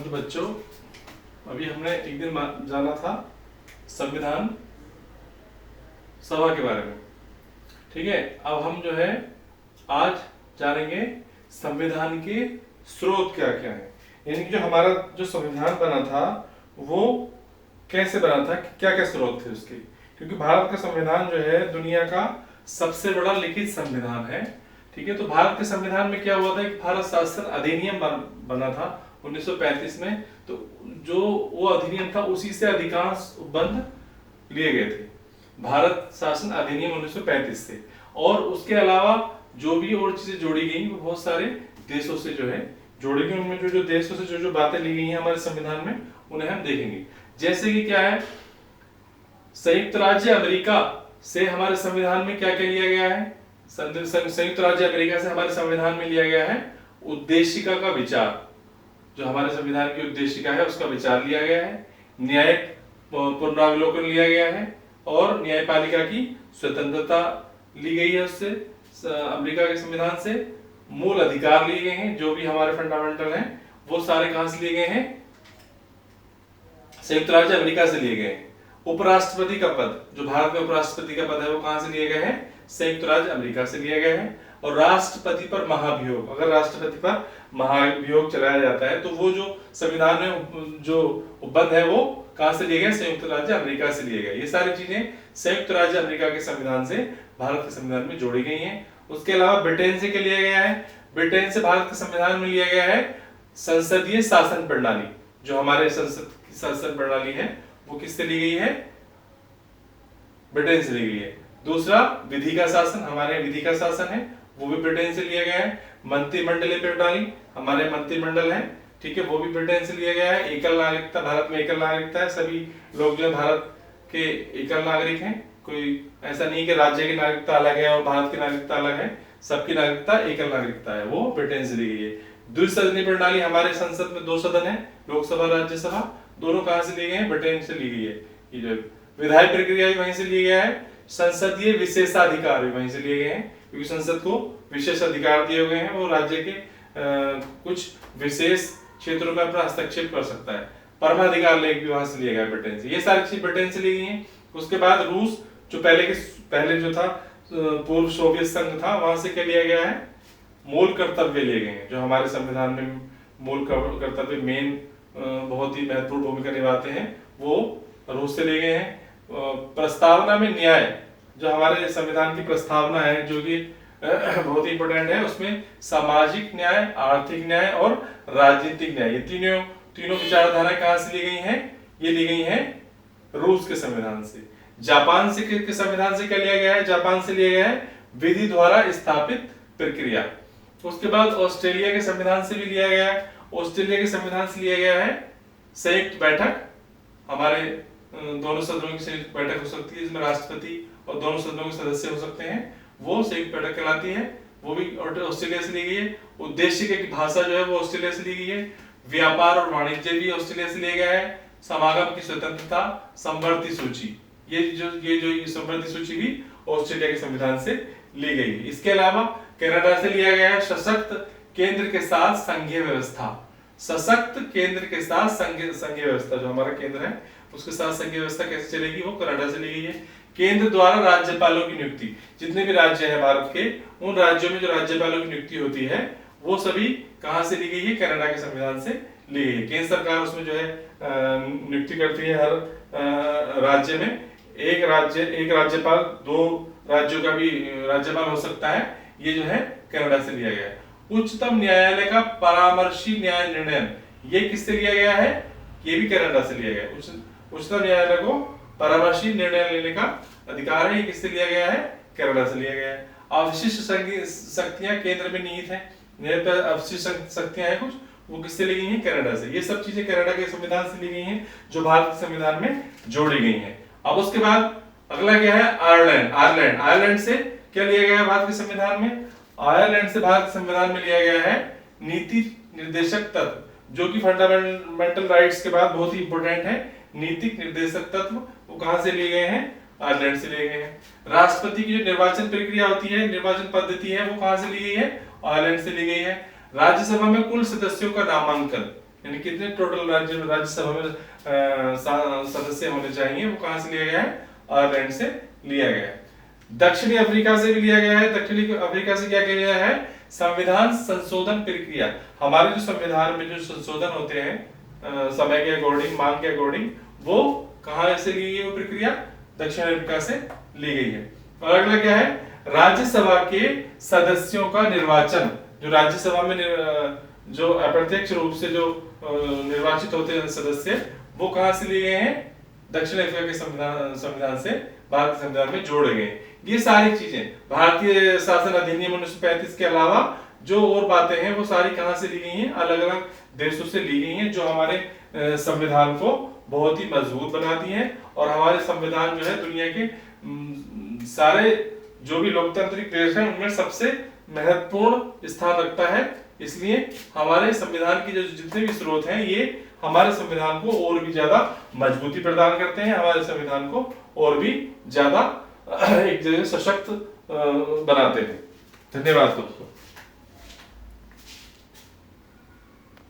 हाँ तो बच्चों, अभी हमने एक दिन जाना था संविधान सभा के बारे में। ठीक है, अब हम जो है आज जानेंगे संविधान के स्रोत क्या क्या है, यानी कि जो हमारा जो संविधान बना था वो कैसे बना था, क्या क्या स्रोत थे उसके। क्योंकि भारत का संविधान जो है दुनिया का सबसे बड़ा लिखित संविधान है। ठीक है, तो भारत के संविधान में क्या हुआ था कि भारत शासन अधिनियम बना था 1935 में। तो जो वो अधिनियम था उसी से अधिकांश उपबंध लिए गए थे, भारत शासन अधिनियम 1935 से। और उसके अलावा जो भी और चीजें जोड़ी गई वो बहुत सारे देशों से जो है जोड़ी गई। उनमें जो देशों से जो बातें ली गई हैं हमारे संविधान में उन्हें हम देखेंगे। जैसे कि क्या है, संयुक्त राज्य अमेरिका से हमारे संविधान में क्या क्या लिया गया है। संयुक्त राज्य अमेरिका से हमारे संविधान में लिया गया है उद्देशिका का विचार, जो हमारे संविधान की उद्देशिका है उसका विचार लिया गया है। न्यायिक पुनरावलोकन लिया गया है और न्यायपालिका की स्वतंत्रता ली गई है उससे, अमेरिका के संविधान से। मूल अधिकार लिए गए हैं, जो भी हमारे फंडामेंटल हैं वो सारे कहां से लिए गए हैं, संयुक्त राज्य अमेरिका से लिए गए हैं। उपराष्ट्रपति का पद, जो भारत में उपराष्ट्रपति का पद है वो कहां से लिए गए हैं, संयुक्त राज्य अमेरिका से लिए गए हैं। और राष्ट्रपति पर महाभियोग, अगर राष्ट्रपति पर महाभियोग चलाया जाता है तो वो जो संविधान में जो उपबंध है वो कहां से लिए गए, संयुक्त राज्य अमेरिका से लिए गए। ये सारी चीजें संयुक्त राज्य अमेरिका के संविधान से भारत के संविधान में जोड़ी गई हैं। उसके अलावा ब्रिटेन से क्या लिया गया है, ब्रिटेन से भारत के संविधान में लिया गया है संसदीय शासन प्रणाली। जो हमारे संसद की शासन प्रणाली है वो किससे ली गई है, ब्रिटेन से ली गई है। दूसरा विधि का शासन, हमारे विधि का शासन है वो भी ब्रिटेन से लिया गया है। मंत्रिमंडलीय प्रणाली, हमारे मंत्रिमंडल है, ठीक है, वो भी ब्रिटेन से लिया गया है। एकल नागरिकता, भारत में एकल नागरिकता है, सभी लोग जो है भारत के एकल नागरिक हैं। कोई ऐसा नहीं कि राज्य की नागरिकता अलग है और भारत की नागरिकता अलग है, सबकी नागरिकता एकल नागरिकता है, वो ब्रिटेन से ली गई है। द्विसदनीय प्रणाली, हमारे संसद में 2 सदन है, लोकसभा राज्यसभा, दोनों कहां से लिए गए हैं, ब्रिटेन से ली गई है। ये जो विधायी प्रक्रिया भी वहीं से लिया गया है। संसदीय विशेषाधिकार भी वहीं से लिए गए हैं, क्योंकि संसद को विशेष अधिकार दिए गए हैं, वो राज्य के कुछ विशेष क्षेत्रों में अपना हस्तक्षेप कर सकता है। परमाधिकार लेख भी वहां से लिया गया ब्रिटेन से। ये सारी चीज ब्रिटेन से ली गई हैं। उसके बाद रूस, जो पहले जो था पूर्व सोवियत संघ था, वहां से क्या लिया गया है, मूल कर्तव्य लिए गए हैं। जो हमारे संविधान में मूल कर्तव्य मेन बहुत ही महत्वपूर्ण भूमिका निभाते हैं वो रूस से लिए गए हैं। प्रस्तावना में न्याय, जो हमारे संविधान की प्रस्तावना है जो कि बहुत ही इंपॉर्टेंट है, उसमें सामाजिक न्याय, आर्थिक न्याय और राजनीतिक न्याय, ये तीनों विचारधाराएं कहां से ली गई हैं, ये ली गई हैं रूस के संविधान से। जापान से के संविधान से क्या लिया गया है, जापान से लिया गया है विधि द्वारा स्थापित प्रक्रिया। उसके बाद ऑस्ट्रेलिया के संविधान से भी लिया गया है। ऑस्ट्रेलिया के संविधान से लिया गया है संयुक्त बैठक, हमारे दोनों सदनों की संयुक्त बैठक हो सकती है, जिसमें राष्ट्रपति और दोनों सदनों के सदस्य हो सकते हैं, वो संयुक्त बैठक कहलाती है, वो भी ऑस्ट्रेलिया से ली गई है। उद्देशिका की भाषा जो है वो ऑस्ट्रेलिया से ली गई है। व्यापार और वाणिज्य भी ऑस्ट्रेलिया से लिया गया है। समागम की स्वतंत्रता, समवर्ती सूची, ये जो समवर्ती सूची भी ऑस्ट्रेलिया के संविधान से ली गई है। इसके अलावा कनाडा से लिया गया है सशक्त केंद्र के साथ संघीय व्यवस्था। सशक्त केंद्र के साथ संघीय व्यवस्था, जो हमारा केंद्र है उसके साथ संघीय व्यवस्था कैसे चलेगी, वो कनाडा से ली गई है। केंद्र द्वारा राज्यपालों की नियुक्ति, जितने भी राज्य हैं भारत के, उन राज्यों में जो राज्यपालों की नियुक्ति होती है वो सभी कहां से ली गई है, कनाडा के संविधान से ली गई है। केंद्र सरकार उसमें जो है नियुक्ति करती है हर राज्य में। एक राज्यपाल 2 राज्यों का भी राज्यपाल हो सकता है, ये जो है कनाडा से लिया गया है। उच्चतम न्यायालय का परामर्शी न्याय निर्णय, ये किससे लिया गया है, ये भी कनाडा से लिया गया है। उच्चतम न्यायालय को परामर्शी निर्णय लेने का अधिकार है, ये किससे लिया गया है, कनाडा से लिया गया है। अवशिष्ट शक्तियां केंद्र में निहित है, अवशिष्ट शक्तियां हैं कुछ, वो किससे ली गई हैं, कनाडा से। ये सब चीजें कनाडा के संविधान से ली गई हैं, जो भारत के संविधान में जोड़ी गई हैं। अब उसके बाद अगला क्या है, आयरलैंड से क्या लिया गया है भारत के संविधान में, आयरलैंड से भारत के संविधान में लिया गया है नीति निर्देशक तत्व, जो कि फंडामेंटल राइट्स के बाद बहुत ही इंपॉर्टेंट है। नीतिक निर्देशक तत्व वो कहां से लिए गए हैं, आयरलैंड से लिए गए हैं। राष्ट्रपति की जो निर्वाचन प्रक्रिया होती है, निर्वाचन पद्धति है, वो कहां से ली गई है, आयरलैंड से ली गई है। राज्यसभा में कुल सदस्यों का नामांकन, यानी कितने टोटल राज्यसभा में सदस्य होने चाहिए, वो कहां से लिया गया है? आयरलैंड से लिया गया है। दक्षिणी अफ्रीका से भी लिया गया है। दक्षिणी अफ्रीका से क्या किया गया है? संविधान संशोधन प्रक्रिया। हमारे जो संविधान में जो संशोधन होते हैं समय के अकॉर्डिंग, मांग के अकॉर्डिंग, वो कहां से ली गई वो प्रक्रिया? दक्षिण अफ्रीका से ली गई है। और अगला क्या है? राज्यसभा के सदस्यों का निर्वाचन। जो राज्यसभा में जो अप्रत्यक्ष रूप से जो निर्वाचित होते हैं सदस्य, वो कहां से लिए गए हैं? दक्षिण अफ्रीका के संविधान से भारतीय संविधान में जोड़े गए। ये सारी चीजें भारतीय शासन अधिनियम 1935 के अलावा जो और बातें हैं वो सारी कहां से ली गई हैं? अलग अलग देशों से ली गई हैं, जो हमारे संविधान को बहुत ही मजबूत बनाती हैं। और हमारे संविधान जो है दुनिया के सारे जो भी लोकतांत्रिक देश हैं उनमें सबसे महत्वपूर्ण स्थान रखता है। इसलिए हमारे संविधान की जो जितने भी स्रोत हैं ये हमारे संविधान को और भी ज्यादा मजबूती प्रदान करते हैं, हमारे संविधान को और भी ज्यादा एक जगह सशक्त बनाते हैं। धन्यवाद दोस्तों।